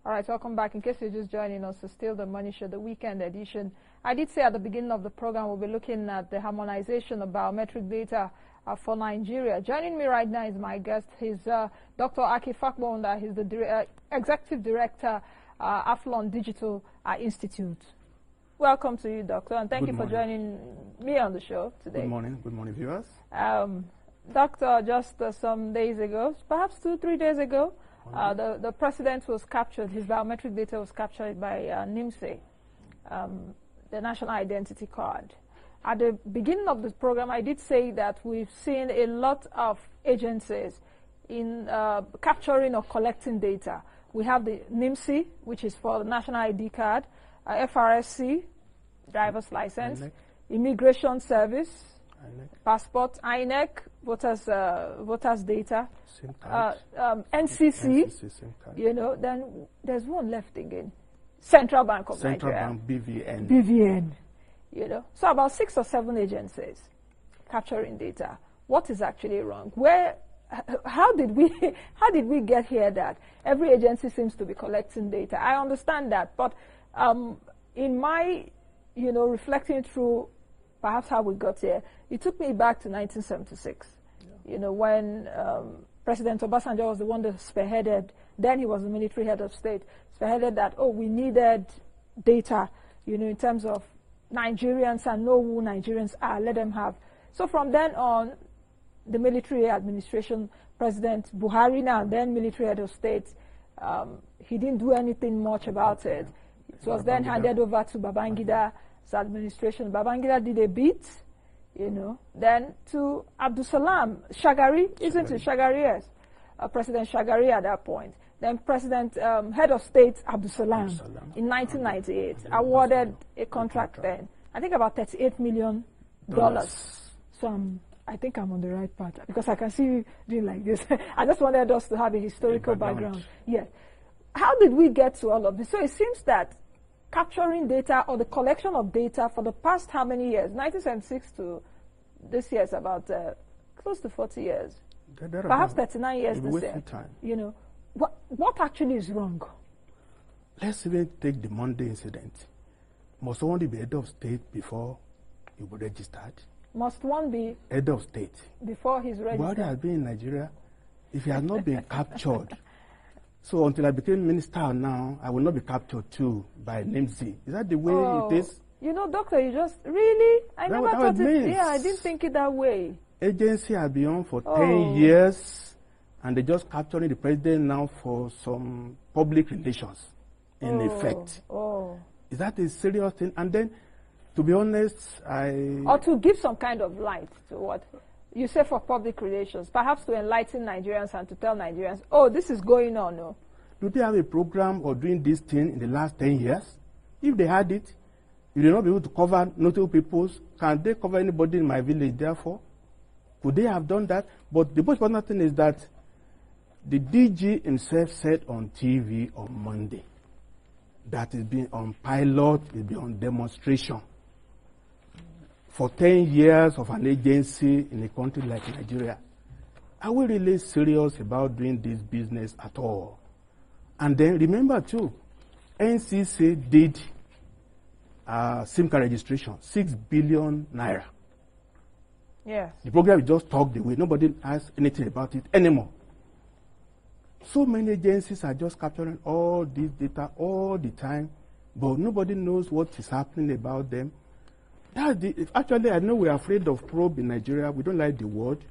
All right, welcome back. In case you're just joining us, it's still the Money Show, the weekend edition. I did say at the beginning of the program we'll be looking at the harmonization of biometric data for Nigeria. Joining me right now is my guest. He's Dr. Fapohunda. He's the Executive Director, Aflon Digital Institute. Welcome to you, Doctor, and thank you for joining me on the show today. Good morning, viewers. Doctor, just some days ago, perhaps 2-3 days ago, the president was captured. His biometric data was captured by NIMSE, the National Identity Card. At the beginning of the program, I did say that we've seen a lot of agencies in capturing or collecting data. We have the NIMSE, which is for the National ID Card, FRSC, driver's license, INEC. Immigration Service, INEC. Passport, INEC, voters data, NCC, you know, then there's one left again, Central Bank of Nigeria. Central Bank, BVN, you know. So about 6 or 7 agencies capturing data. What is actually wrong? How did we get here that every agency seems to be collecting data? I understand that, but in my, you know, reflecting through perhaps how we got here, it took me back to 1976, you know, when President Obasanjo was the one that spearheaded, then he was the military head of state, spearheaded that, oh, we needed data, you know, in terms of Nigerians and know who Nigerians are, let them have. So from then on, the military administration, President Buhari now, then military head of state, he didn't do anything much about it. It was then handed over to Babangida's administration. Babangida did a bit, you know, then to Abdulsalam Shagari, isn't it? Shagari, yes. President Shagari at that point. Then President, Head of State Abdulsalam in 1998 awarded a contract then, I think about $38 million. So I think I'm on the right path because I can see you doing like this. I just wanted us to have a historical background. Yes. How did we get to all of this? So it seems that capturing data or the collection of data for the past how many years? 1976 to this year is about close to 40 years. Perhaps 39 years this year. Time. You know, what actually is wrong? Let's even take the Monday incident. Must one be head of state before you were registered? Must one be head of state before he's registered? Buhari has been in Nigeria. If he has not been captured, so until I became minister now, I will not be captured too by NIMSE. Is that the way it is? You know, Doctor, you just really, I never thought it. Yeah, I didn't think it that way. Agency has been on for 10 years, and they're just capturing the president now for some public relations, in effect. Is that a serious thing? And then, to be honest, or to give some kind of light to what you say for public relations, perhaps to enlighten Nigerians and to tell Nigerians, oh, this is going on. No? Do they have a program of doing this thing in the last 10 years? If they had it, you will not be able to cover notable peoples. Can they cover anybody in my village, therefore? Could they have done that? But the most important thing is that the DG himself said on TV on Monday that it's been on pilot, it's been on demonstration. For 10 years of an agency in a country like Nigeria, are we really serious about doing this business at all? And then remember too, NCC did SIM card registration, 6 billion naira. Yes. The program is just talked away. Nobody asks anything about it anymore. So many agencies are just capturing all this data all the time, but nobody knows what is happening about them. Actually, I know we're afraid of probe in Nigeria. We don't like the word,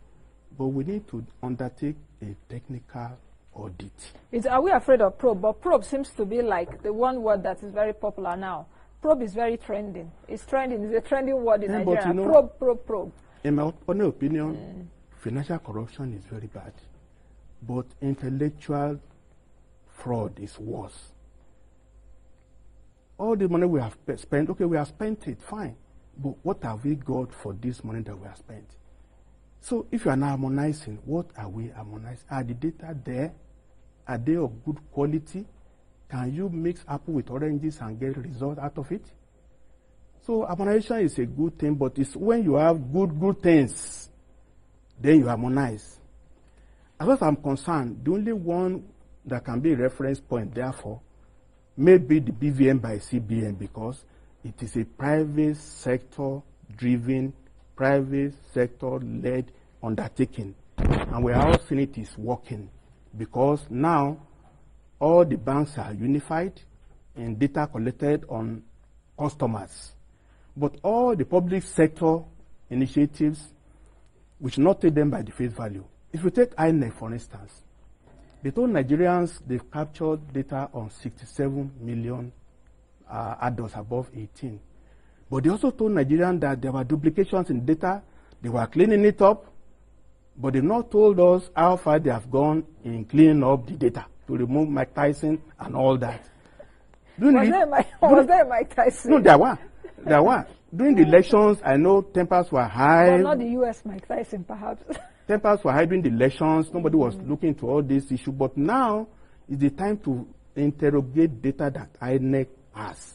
but we need to undertake a technical audit. Are we afraid of probe? But probe seems to be like the one word that is very popular now. Probe is very trending. It's trending. It's a trending word in Nigeria. But you know, probe. In my opinion, financial corruption is very bad. But intellectual fraud is worse. All the money we have spent, okay, we have spent it, fine. But what have we got for this money that we have spent? So if you are now harmonizing, what are we harmonizing? Are the data there? Are they of good quality? Can you mix apple with oranges and get a result out of it? So harmonization is a good thing, but it's when you have good things, then you harmonize. As far as I'm concerned, the only one that can be a reference point, therefore, maybe the BVN by CBN, because it is a private sector driven, private sector led undertaking. And we are all seeing it is working, because now all the banks are unified in data collected on customers. But all the public sector initiatives, we should not take them by the face value. If you take INEC, for instance, they told Nigerians they've captured data on 67 million adults above 18. But they also told Nigerians that there were duplications in data, they were cleaning it up, but they've not told us how far they have gone in cleaning up the data to remove Mike Tyson and all that. Was there Mike Tyson? No, there were. There were. During the elections, I know tempers were high. But not the U.S. Mike Tyson, perhaps. Tempers were high during the elections. Nobody was looking into all this issue. But now is the time to interrogate data that INEC has.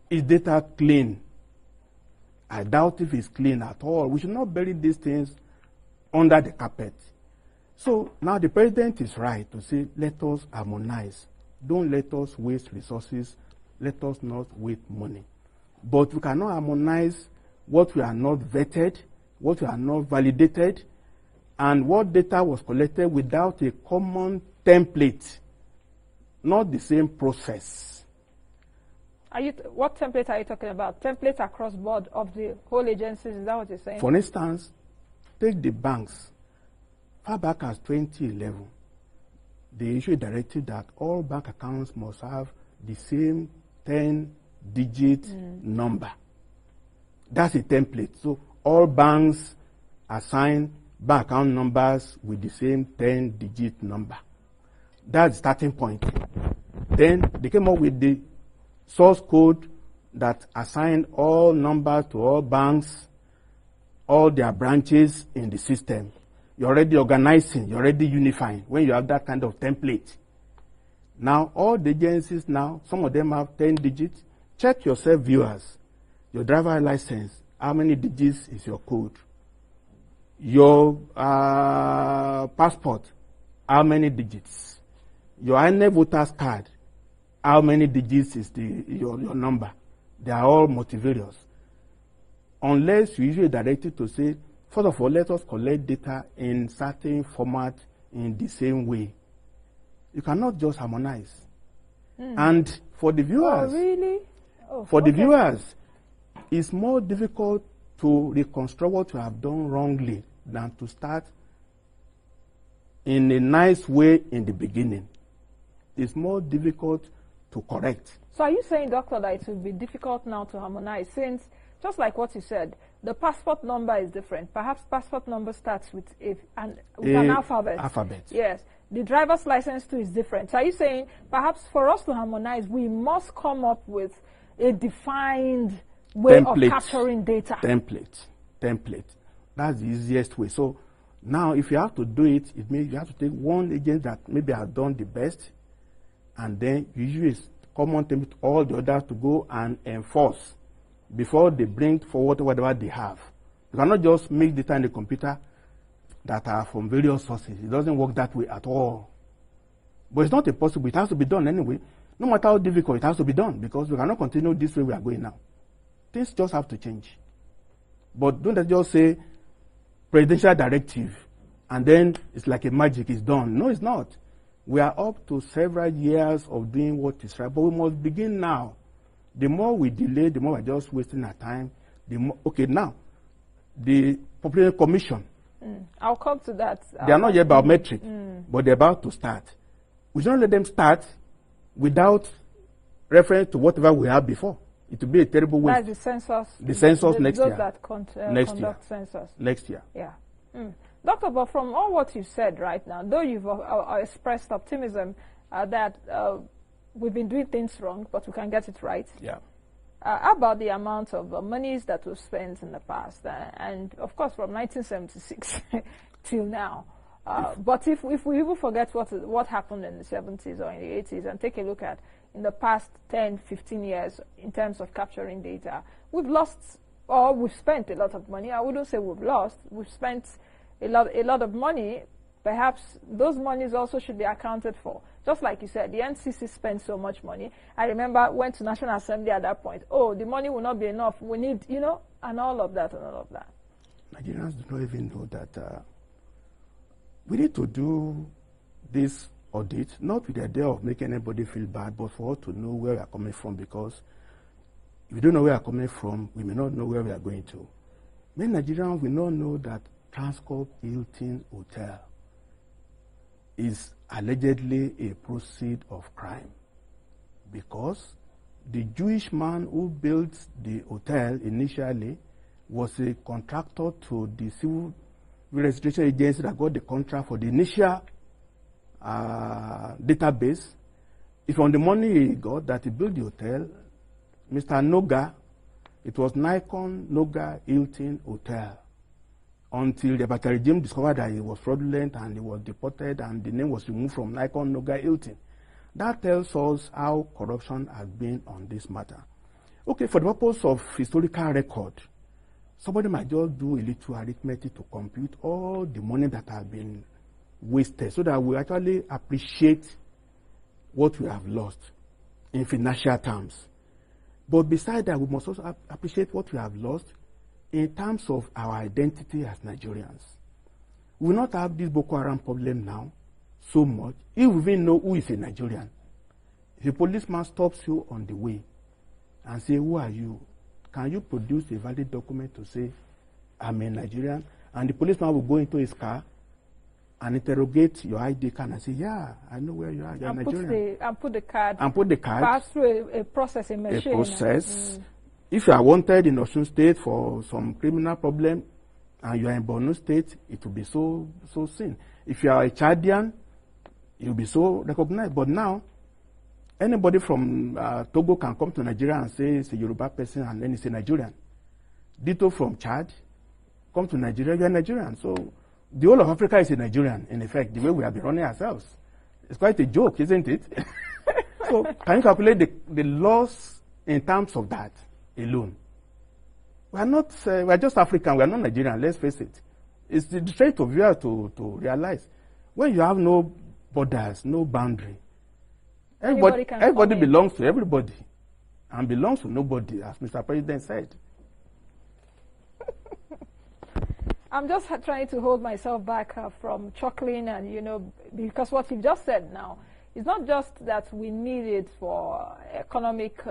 Is data clean? I doubt if it's clean at all. We should not bury these things under the carpet. So now the president is right to say, let us harmonize. Don't let us waste resources. Let us not waste money. But we cannot harmonize what we are not vetted, what we are not validated, and what data was collected without a common template, not the same process. What template are you talking about? Template across board of the whole agencies, is that what you're saying? For instance, take the banks. Far back as 2011, they issued a directive that all bank accounts must have the same 10-digit number. That's a template. So all banks assign bank account numbers with the same 10-digit number. That's the starting point. Then they came up with the source code that assigned all numbers to all banks, all their branches in the system. You're already organizing, you're already unifying when you have that kind of template. Now, all the agencies now, some of them have 10 digits. Check yourself, viewers. Your driver license, how many digits is your code? Your passport, how many digits? Your INEC voter's card, how many digits is your number? They are all multivarious. Unless you issue a directive to say, first of all, let us collect data in certain format in the same way. You cannot just harmonize. And for the viewers, oh, really? For the viewers, it's more difficult to reconstruct what you have done wrongly than to start in a nice way in the beginning. It's more difficult to correct. So are you saying, Doctor, that it will be difficult now to harmonize, since, just like what you said, the passport number is different. Perhaps passport number starts with an alphabet. Yes. The driver's license too is different. So are you saying, perhaps for us to harmonize, we must come up with a defined way of capturing data? Template. That's the easiest way. So now, if you have to do it, it means you have to take one agent that maybe has done the best, and then you use common template all the others to go and enforce before they bring forward whatever they have. You cannot just make data in the computer that are from various sources. It doesn't work that way at all. But it's not impossible. It has to be done anyway. No matter how difficult, it has to be done, because we cannot continue this way we are going now. Things just have to change. But don't just say presidential directive and then it's like a magic, it's done. No, it's not. We are up to several years of doing what is right, but we must begin now. The more we delay, the more we're just wasting our time. The more, okay, now, the Population Commission. I'll come to that. They are not yet biometric, but they're about to start. We should not let them start without reference to whatever we have before. It will be a terrible waste. That's the census. The census next year. That conduct census. Next year. Yeah. Doctor, but from all what you said right now, though you've expressed optimism that we've been doing things wrong, but we can get it right. Yeah. How about the amount of monies that we've spent in the past, and of course from 1976 till now? But if we even forget what happened in the 70s or in the 80s and take a look at in the past 10, 15 years in terms of capturing data, we've lost, or we've spent a lot of money. I wouldn't say we've lost. We've spent a lot of money, perhaps those monies also should be accounted for. Just like you said, the NCC spends so much money. I remember went to National Assembly at that point. Oh, the money will not be enough. We need, you know, and all of that and all of that. Nigerians do not even know that we need to do this audit, not with the idea of making anybody feel bad, but for us to know where we are coming from, because if we don't know where we are coming from, we may not know where we are going to. Many Nigerians will not know that Transcorp Hilton Hotel is allegedly a proceed of crime, because the Jewish man who built the hotel initially was a contractor to the civil registration agency that got the contract for the initial database. If on the money he got that he built the hotel, Mr. Noga, it was Nikon Noga Hilton Hotel, until the Abacha regime discovered that he was fraudulent and he was deported and the name was removed from Nikon Noga Hilton. That tells us how corruption has been on this matter. Okay, for the purpose of historical record, somebody might just do a little arithmetic to compute all the money that has been wasted, so that we actually appreciate what we have lost in financial terms. But besides that, we must also appreciate what we have lost in terms of our identity as Nigerians. We will not have this Boko Haram problem now so much if we even know who is a Nigerian. If a policeman stops you on the way and say, "Who are you?" Can you produce a valid document to say, "I'm a Nigerian"? And the policeman will go into his car and interrogate your ID card and say, "Yeah, I know where you are. You're Nigerian." And put the card. And put the card. Pass through a process, a machine. A process. If you are wanted in Osun State for some criminal problem and you are in Borno State, it will be so seen. If you are a Chadian, you'll be so recognized. But now, anybody from Togo can come to Nigeria and say it's a Yoruba person and then it's a Nigerian. Ditto from Chad, come to Nigeria, you're Nigerian. So the whole of Africa is a Nigerian, in effect, the way we have been running ourselves. It's quite a joke, isn't it? So can you calculate the loss in terms of that alone? We are not, we are just African, we are not Nigerian, let's face it. It's the trait of you to realize. When you have no borders, no boundary, everybody belongs to everybody and belongs to nobody, as Mr. President said. I'm just trying to hold myself back from chuckling, and because what you've just said now is not just that we need it for economic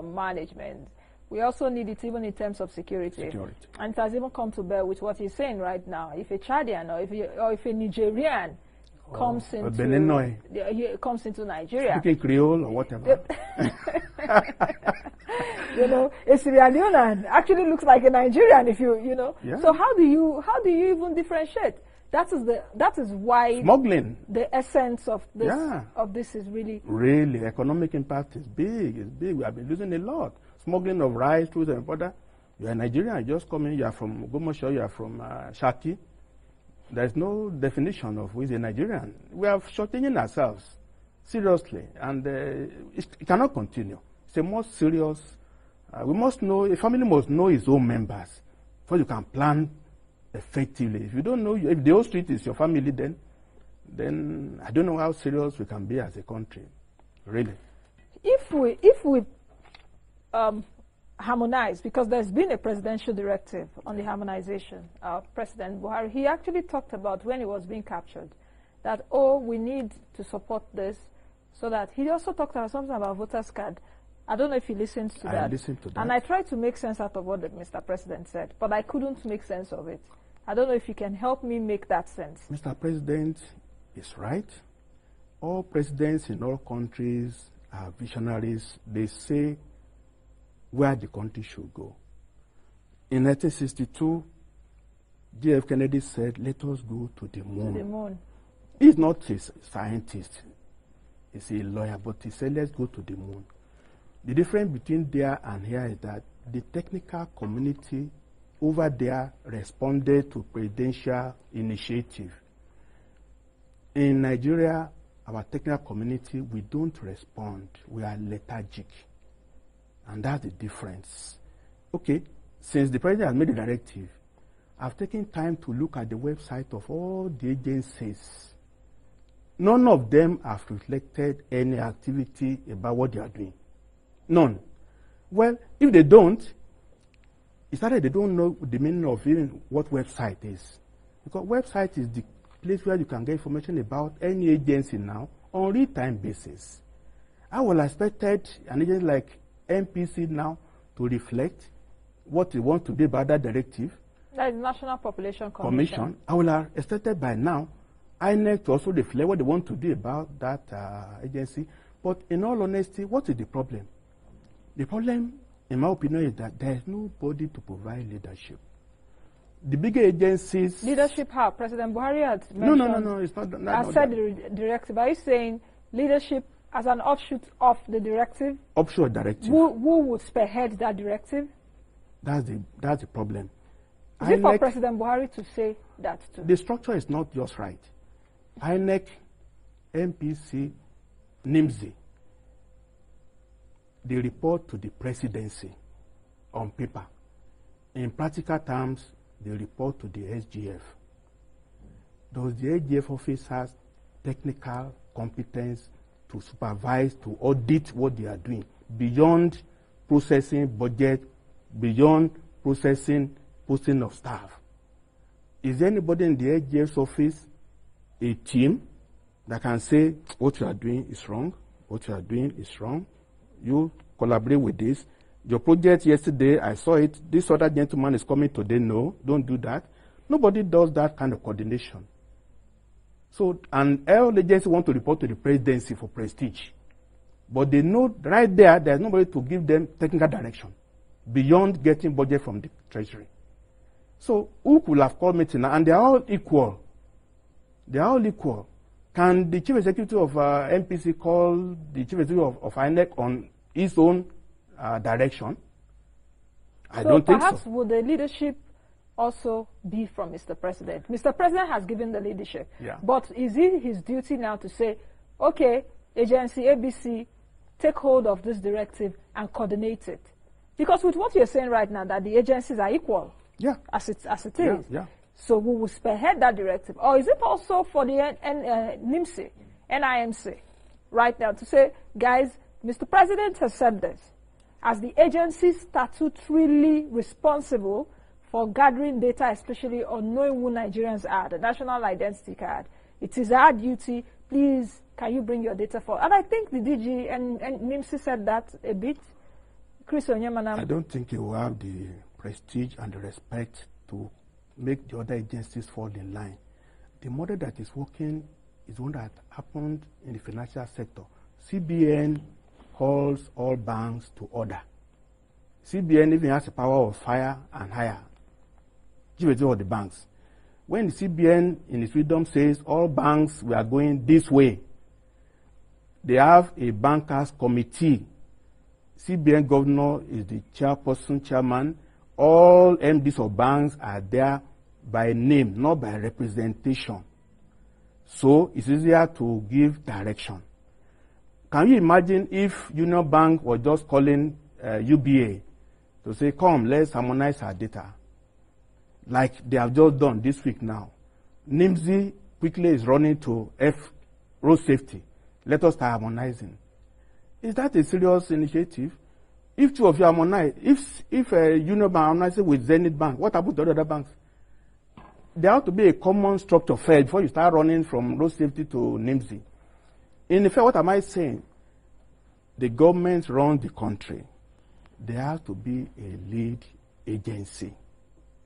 management. We also need it even in terms of security. And it has even come to bear with what he's saying right now. If a Chadian or if a Nigerian comes into Nigeria, speaking Creole or whatever. A Sierra Leonean actually looks like a Nigerian if you know. Yeah. So how do you even differentiate? That is why smuggling. The essence of this is really economic impact is big. It's big. We have been losing a lot. Smuggling of rice, fruit, and butter. You are Nigerian. You just come in. You are from Ogbomoso. You are from Shaki. There is no definition of who is a Nigerian. We are shortening ourselves seriously, and it cannot continue. It's a more serious. We must know. A family must know its own members, so you can plan effectively. If you don't know, if the whole street is your family, then I don't know how serious we can be as a country, really. If we harmonize, because there's been a presidential directive on the harmonization. President Buhari, he actually talked about when he was being captured, that we need to support this, so that he also talked about something about voters card. I don't know if he listened to that. I listened to that. And I tried to make sense out of what Mr. President said, but I couldn't make sense of it. I don't know if you can help me make that sense. Mr. President is right. All presidents in all countries are visionaries. They say where the country should go. In 1962, J.F. Kennedy said, "Let us go to the moon." To the moon. He's not a scientist. He's a lawyer, but he said, "Let's go to the moon." The difference between there and here is that the technical community over there responded to presidential initiative. In Nigeria, our technical community, we don't respond. We are lethargic. And that's the difference. Okay, since the president has made the directive, I've taken time to look at the website of all the agencies. None of them have reflected any activity about what they are doing. None. Well, if they don't, it's either they don't know the meaning of even what website is. Because website is the place where you can get information about any agency now on real-time basis. I would have expected an agency like MPC now to reflect what they want to do about that directive. That is National Population Commission. I would have expected by now INEC to also reflect what they want to do about that agency. But in all honesty, what is the problem? The problem, in my opinion, is that there is nobody to provide leadership. The bigger agencies... Leadership how? President Buhari had mentioned... No, it's not... I said the directive. Are you saying leadership as an offshoot of the directive? Offshoot directive. Who would spearhead that directive? That's the problem. Is it for President Buhari to say that too? The structure is not just right. INEC, MPC, NIMSI, they report to the presidency on paper. In practical terms, they report to the SGF. Does the SGF office have technical competence to supervise, to audit what they are doing, beyond processing budget, beyond processing posting of staff? Is there anybody in the SGF's office, a team, that can say, what you are doing is wrong, what you are doing is wrong, you collaborate with this? Your project yesterday, I saw it, this other gentleman is coming today, no, don't do that. Nobody does that kind of coordination. So, and all agencies want to report to the presidency for prestige. But they know right there's nobody to give them technical direction beyond getting budget from the treasury. So, who could have called meeting now? And they are all equal. They are all equal. Can the chief executive of MPC call the chief executive of INEC on his own direction? I don't think so. Perhaps would the leadership also be from Mr. President? Mr. President has given the leadership. Yeah. But is it his duty now to say, okay, agency ABC, take hold of this directive and coordinate it? Because with what you're saying right now, that the agencies are equal, yeah, as it is. Yeah. So we will spearhead that directive. Or is it also for the NIMC, right now, to say, guys, Mr. President has said this. As the agency statutorily responsible for gathering data, especially on knowing who Nigerians are, the national identity card, it is our duty. Please, can you bring your data forward? And I think the DG and NIMC said that a bit. Chris Onyemanam. I don't think he will have the prestige and the respect to make the other agencies fall in line. The model that is working is one that happened in the financial sector. CBN calls all banks to order. CBN even has the power of fire and hire. Give it to the banks. When the CBN in its wisdom says all banks we are going this way, they have a bankers committee. CBN governor is the chairman. All MDs of banks are there by name, not by representation. So it's easier to give direction. Can you imagine if Union Bank was just calling UBA to say, come, let's harmonize our data, like they have just done this week now? NIMSI quickly is running to road safety. Let us start harmonizing. Is that a serious initiative? If two of you harmonize, if Union Bank harmonizes with Zenith Bank, what happens to the other banks? There ought to be a common structure first before you start running from road safety to NIMSI. In effect, what am I saying? The government runs the country. There has to be a lead agency.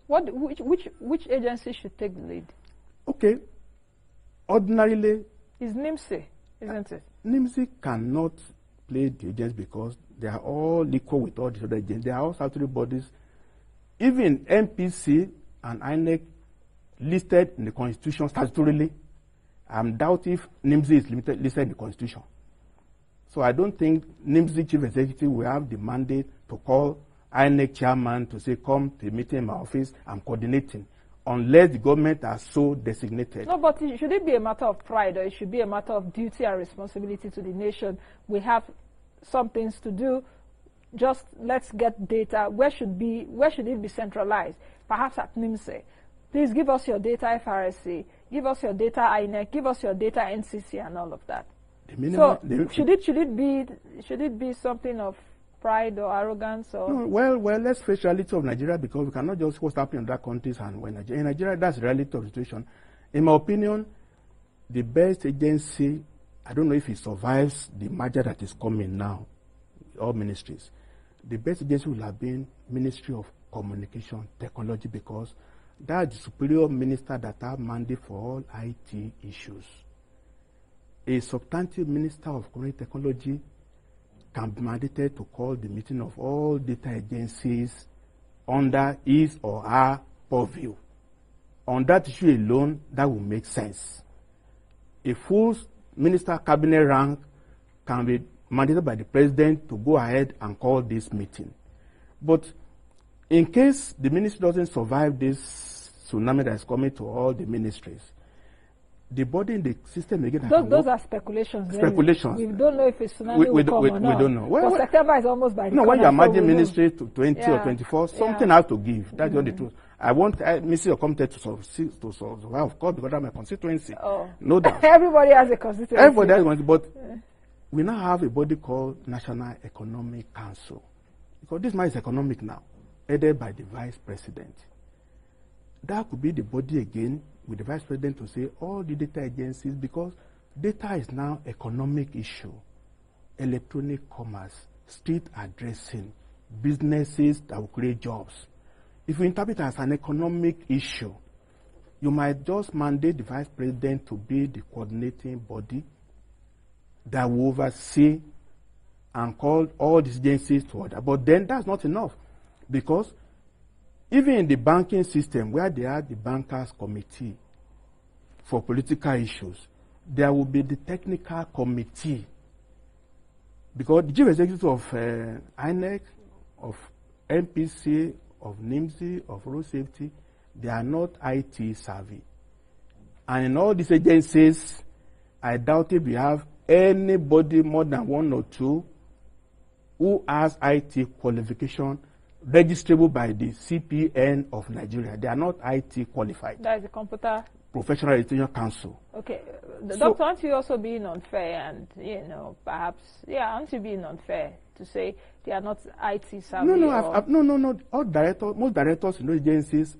Which agency should take the lead? Okay. Ordinarily, it's NIMSI, isn't it? NIMSI cannot play the agency because they are all equal with all the other agencies. They are all statutory bodies. Even MPC and INEC listed in the Constitution statutorily. I doubt if NIMSI is listed in the Constitution. So I don't think NIMSI chief executive will have the mandate to call INEC chairman to say, come to a meeting in my office, I'm coordinating, unless the government has so designated. No, but should it be a matter of pride, or it should be a matter of duty and responsibility to the nation? We have some things to do. just let's get data. Where should it be centralized? Perhaps at NIMSE. Please give us your data FRSC, give us your data INEC, give us your data NCC, and all of that. So should it be something of pride or arrogance? Or no, well, let's face the reality of Nigeria, because we cannot just what's happening in other countries and when in Nigeria, that's the reality of the situation. In my opinion, the best agency, I don't know if it survives the merger that is coming now, all ministries. The best agency will have been Ministry of Communication Technology, because that's the superior minister that have mandate for all IT issues. A substantive minister of communication technology can be mandated to call the meeting of all data agencies under his or her purview. On that issue alone, that will make sense. A full minister cabinet rank can be mandated by the president to go ahead and call this meeting. But in case the ministry doesn't survive this tsunami that is coming to all the ministries, the body in the system again. Those are speculations. Speculations. We don't know if a tsunami will come or not. We don't know. Well, September is almost by the corner. No, when you imagine ministry to 20 or 24, something has to give. That's the only truth. I want Ministry of Comtech to survive, of course, because that's my constituency. Oh. No doubt. Everybody has a constituency. Everybody has one, but we now have a body called National Economic Council. Because this man is economic now, headed by the Vice President. That could be the body again with the Vice President to say all the data agencies, because data is now economic issue, electronic commerce, street addressing, businesses that will create jobs. If you interpret it as an economic issue, you might just mandate the Vice President to be the coordinating body that will oversee and call all these agencies to order. But then that's not enough, because even in the banking system, where they have the bankers committee for political issues, there will be the technical committee, because the chief executive of INEC, of MPC, of NIMSI, of road safety, they are not IT savvy. And in all these agencies, I doubt if we have anybody more than one or two who has IT qualification registrable by the CPN of Nigeria. They are not IT qualified. That is the Computer Professional Education Council. Okay. Doctor, aren't you also being unfair and, perhaps, aren't you being unfair to say they are not IT savvy? No. No. Most directors in those agencies,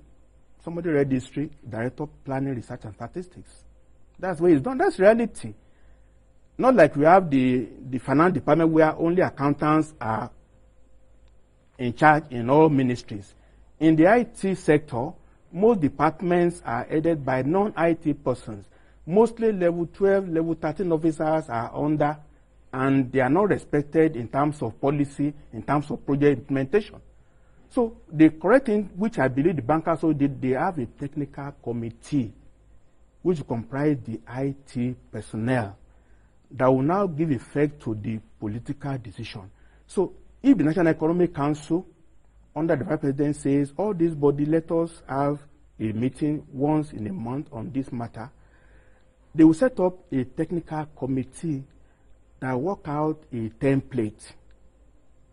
somebody read history, director planning, research and statistics. That's where it's done. That's reality. Not like we have the finance department where only accountants are in charge in all ministries. In the IT sector, most departments are headed by non-IT persons. Mostly level 12, level 13 officers are under, and they are not respected in terms of policy, in terms of project implementation. So the correct thing, which I believe the bankers also did, they have a technical committee which comprise the IT personnel that will now give effect to the political decision. So if the National Economic Council, under the Vice President, says, all these bodies, let us have a meeting once in a month on this matter, they will set up a technical committee that will work out a template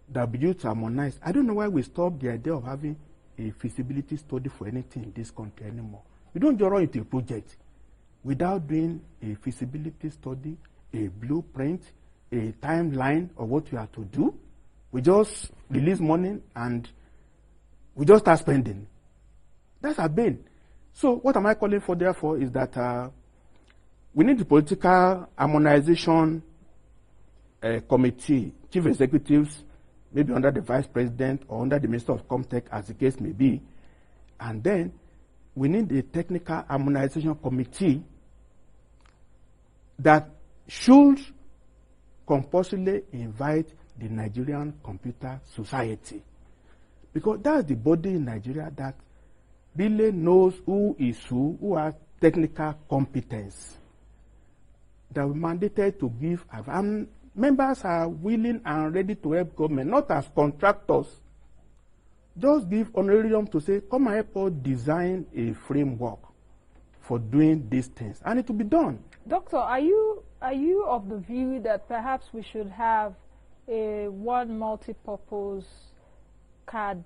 that will be used to harmonize. I don't know why we stopped the idea of having a feasibility study for anything in this country anymore. We don't just run into a project without doing a feasibility study, a blueprint, a timeline of what you have to do. We just release money and we just start spending. That's our bane. So what am I calling for, therefore, is that we need the political harmonization committee, chief executives, maybe under the Vice President or under the Minister of Comtech, as the case may be. And then we need a technical harmonization committee that should compulsorily invite the Nigerian Computer Society, because that's the body in Nigeria that really knows who is who has technical competence, that we mandated to give, and members are willing and ready to help government, not as contractors. Just give honorarium to say, come and help us design a framework for doing these things, and it will be done. Doctor, are you of the view that perhaps we should have one multi-purpose card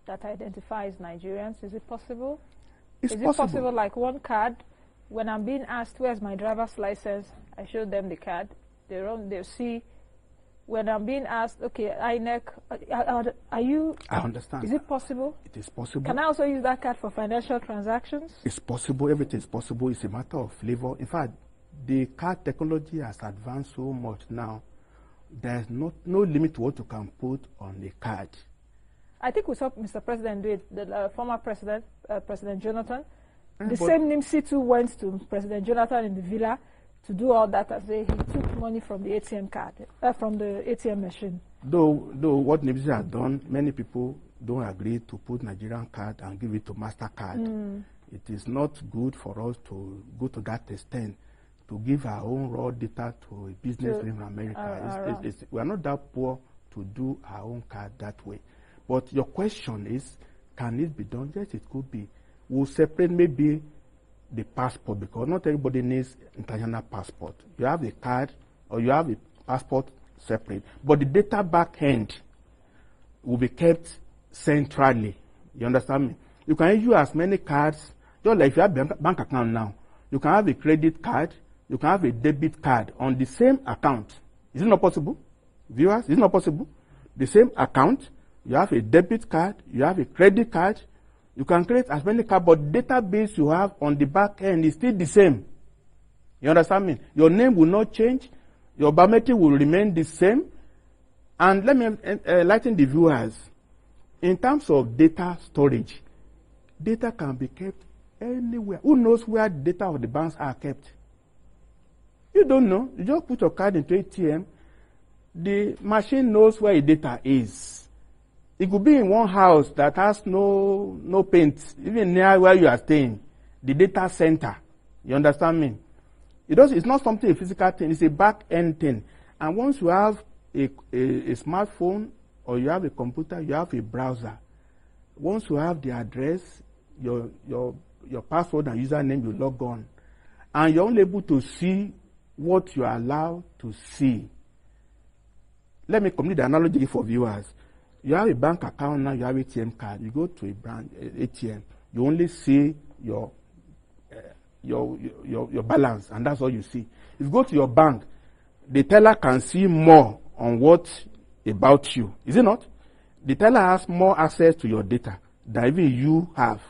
that identifies Nigerians? Is it possible? It's Is it possible, like one card, when I'm being asked where's my driver's license, I show them the card. They see. When I'm being asked, okay, INEC, are you? I understand. Is it possible? It is possible. Can I also use that card for financial transactions? It's possible. Everything is possible. It's a matter of flavor. In fact, the card technology has advanced so much now. There's no limit to what you can put on the card. I think we saw Mr. President do it, the former president, President Jonathan. The same NIMC too went to President Jonathan in the villa to do all that, as he took money from the ATM card, from the ATM machine. Though what NIMC has done, many people don't agree to put Nigerian card and give it to MasterCard. It is not good for us to go to that extent, to give our own raw data to a business in America. We are not that poor to do our own card that way. But your question is, can it be done? Yes, it could be. We'll separate maybe the passport, because not everybody needs international passport. You have a card or you have a passport separate, but the data back end will be kept centrally. You understand me? You can use as many cards, just like if you have a bank account now, you can have a credit card, you can have a debit card on the same account. Is it not possible? Viewers, is it not possible? The same account, you have a debit card, you have a credit card. You can create as many cards, but the database you have on the back end is still the same. You understand me? Your name will not change. Your biometric will remain the same. And let me enlighten the viewers. In terms of data storage, data can be kept anywhere. Who knows where the data of the banks are kept? You don't know. You just put your card into ATM. The machine knows where your data is. It could be in one house that has no paint, even near where you are staying. The data center. You understand me? It's not something, a physical thing. It's a back-end thing. And once you have a smartphone or you have a computer, you have a browser. Once you have the address, your password and username, you log on. And you're only able to see what you are allowed to see. Let me complete the analogy for viewers. You have a bank account now, you have ATM card. You go to a branch, ATM, you only see your balance, and that's all you see. If you go to your bank, the teller can see more on what about you. Is it not? The teller has more access to your data than even you have.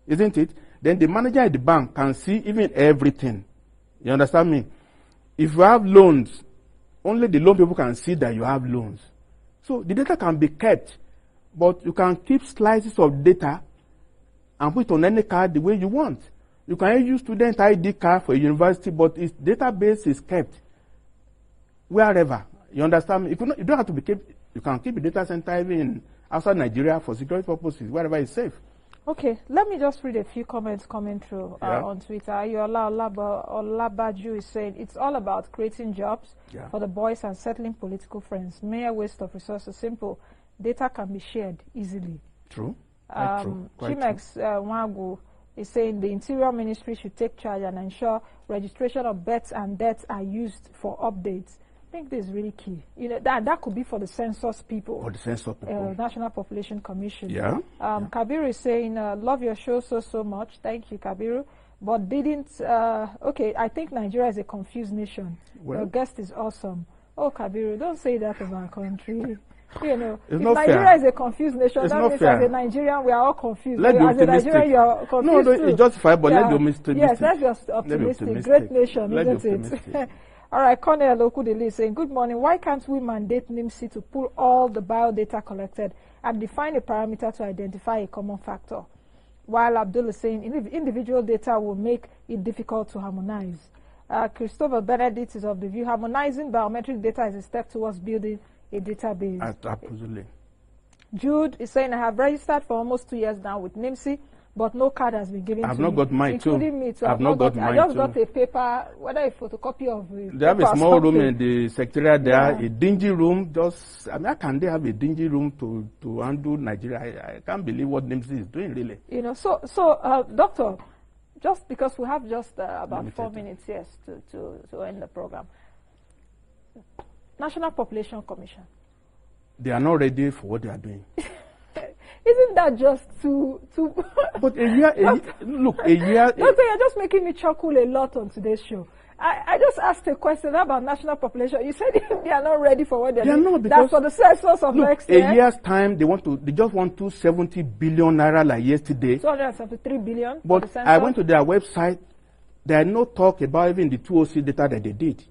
Isn't it? Then the manager at the bank can see even everything. You understand me? If you have loans, only the loan people can see that you have loans. So the data can be kept, but you can keep slices of data and put it on any card the way you want. You can use student ID card for a university, but its database is kept wherever. You understand me? You don't have to be kept. You can keep the data center even outside Nigeria for security purposes, wherever it's safe. Okay, let me just read a few comments coming through on Twitter. Ayola Olabaju is saying, it's all about creating jobs for the boys and settling political friends. Mere waste of resources. Simple. Data can be shared easily. True. Chimex Wagu is saying the Interior Ministry should take charge and ensure registration of births and deaths are used for updates. I think this is really key. You know, that could be for the census people. For the census people. National Population Commission. Kabiru is saying, love your show so much. Thank you, Kabiru. But didn't, okay, I think Nigeria is a confused nation. Well, your guest is awesome. Oh, Kabiru, don't say that of our country. You know, if Nigeria is a confused nation, that means as a Nigerian, we are all confused. As a Nigerian, you are confused No, it's justified, but let's be optimistic. Yes, let's be optimistic. Great nation, isn't it? All right, Cornel Okudili is saying, good morning. Why can't we mandate NIMC to pull all the biodata collected and define a parameter to identify a common factor? While Abdul is saying, individual data will make it difficult to harmonize. Christopher Benedict is of the view, harmonizing biometric data is a step towards building a database. Absolutely. Jude is saying, I have registered for almost 2 years now with NIMC, but no card has been given to me. I've not got mine too. Including me too. I've not got mine too. I just got a paper, whether a photocopy of it. They have a small room in the secretariat there, a dingy room. Just, I mean, how can they have a dingy room to handle Nigeria? I can't believe what NIMC is doing, really. You know, so Doctor, just because we have just about 4 minutes, yes, to end the program. National Population Commission. They are not ready for what they are doing. Isn't that just too? But look, a year. Doctor, you're just making me chuckle a lot on today's show. I just asked a question about national population. You said they are not ready for what they're doing. Not, because that's for the census of next year. A year's time, they just want 270 billion naira like yesterday. 273 billion. But I went to their website. There are no talk about even the 2OC data that they did.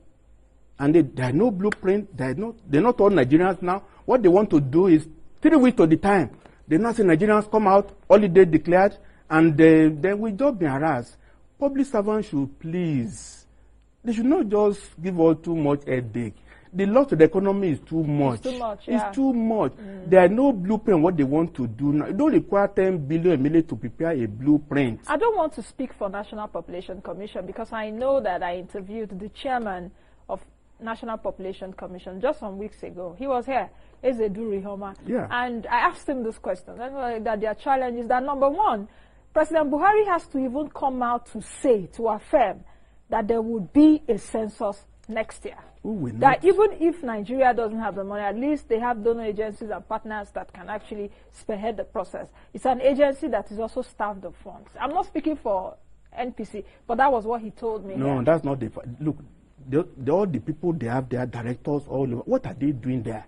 And there are no blueprint. They're not all Nigerians now. What they want to do is 3 weeks of the time. They not see Nigerians come out, holiday declared, and then we just be harassed. Public servants should please. They should not just give us too much headache. The loss to the economy is too much. It's too much, yeah. It's too much. There are no blueprint what they want to do now. It don't require 10 billion a minute to prepare a blueprint. I don't want to speak for National Population Commission because I know that I interviewed the chairman of National Population Commission just some weeks ago. He was here, Ezeduri Homa. Yeah. And I asked him this question, that their challenge is that, number one, President Buhari has to even come out to say, to affirm, that there would be a census next year. That even if Nigeria doesn't have the money, at least they have donor agencies and partners that can actually spearhead the process. It's an agency that is also staffed of funds. I'm not speaking for NPC, but that was what he told me. No, that's not the... Look, all the people they have, their directors all over, what are they doing there?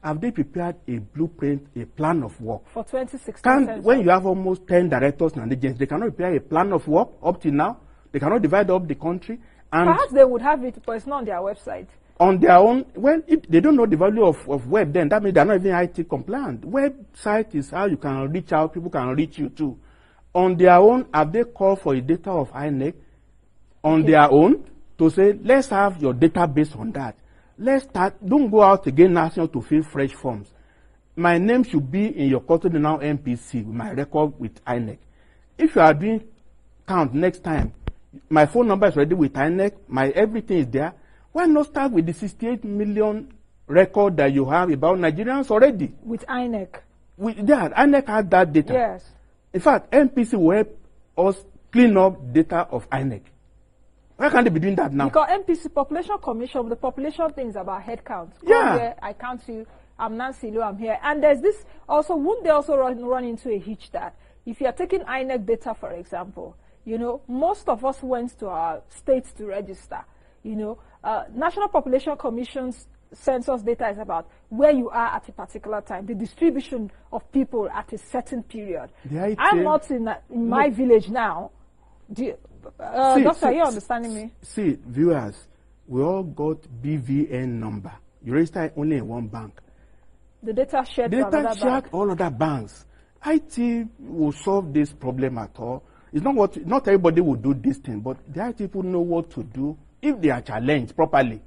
Have they prepared a blueprint, a plan of work? For 2016. When you have almost 10 directors and agents, they cannot prepare a plan of work up to now. They cannot divide up the country. And perhaps they would have it, but it's not on their website. On their own, well, if they don't know the value of web, then that means they're not even IT compliant. Website is how you can reach out, people can reach you too. On their own, have they called for a data of INEC on their own to say, let's have your database on that. Let's start, don't go out again national to fill fresh forms. My name should be in your custody now MPC, my record with INEC. If you are doing count next time, my phone number is ready with INEC, my everything is there. Why not start with the 68 million record that you have about Nigerians already? With INEC. With that, INEC has that data. Yes. In fact, MPC will help us clean up data of INEC. Why can't they be doing that now? Because MPC Population Commission, the population thing is about head count. Yeah. Here, I count you, I'm Nancy Lu, I'm here. And there's this also, wouldn't they also run into a hitch that if you're taking INEC data, for example, you know, most of us went to our states to register. You know, National Population Commission's census data is about where you are at a particular time, the distribution of people at a certain period. I'm not in my village now. Doctor, are you understanding me? See, viewers, we all got BVN number. You register only in one bank. The data shared to another bank. Shared all other banks. IT will solve this problem at all. It's not everybody will do this thing, but the IT people know what to do if they are challenged properly.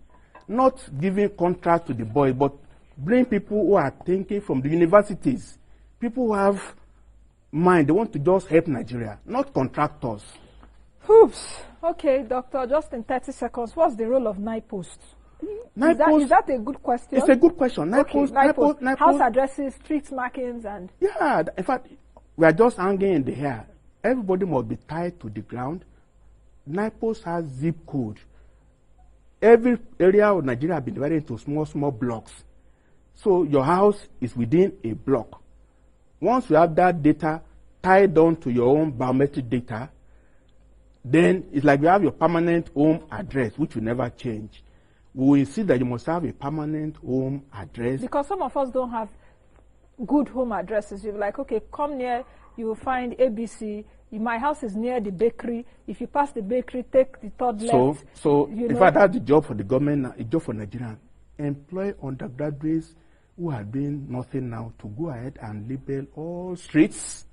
Not giving contract to the boy, but bring people who are thinking from the universities. People who have mind, they want to just help Nigeria, not contractors. Oops. Okay, doctor, just in 30 seconds, what's the role of NIPOST? Is that a good question? It's a good question. NIPOST. House addresses, street markings, and... Yeah, in fact, we are just hanging in the air. Everybody must be tied to the ground. NIPOST has zip code. Every area of Nigeria has been divided into small blocks. So your house is within a block. Once you have that data tied down to your own biometric data, then it's like you have your permanent home address, which will never change. We will see that you must have a permanent home address. Because some of us don't have good home addresses. You're like, okay, come near, you will find ABC. My house is near the bakery. If you pass the bakery, take the third left. So in fact, that's the job for the government, a job for Nigerians. Employ undergraduates who are doing nothing now to go ahead and label all streets.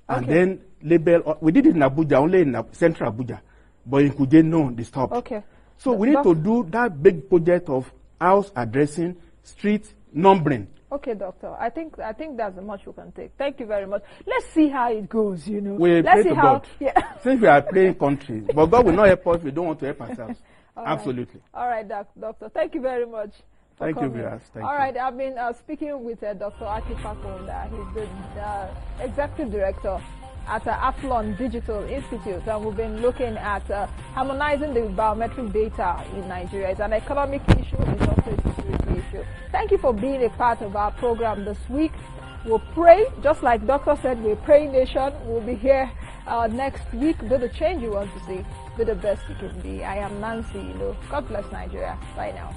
Okay. And then label, we did it in Abuja, only in central Abuja. But in Kuje, no, they stopped. Okay. So we need to do that big project of house addressing, street numbering. Okay, doctor. I think that's the much we can take. Thank you very much. Let's see how it goes, you know. Let's see how. Yeah. Since we are playing countries, but God will not help us. We don't want to help ourselves. Absolutely. Right. All right, doctor. Thank you very much. Thank you, Viras. All right, I've been speaking with Dr. Aki Fapohunda. He's the executive director at Aflon Digital Institute, and we've been looking at harmonizing the biometric data in Nigeria. It's an economic issue, it's also a security issue. you. Thank you for being a part of our program this week. We'll pray, just like Doctor said, we're praying nation. We'll be here next week. Do the change you want to see. Do the best you can be. I am Nancy. God bless Nigeria. Bye now.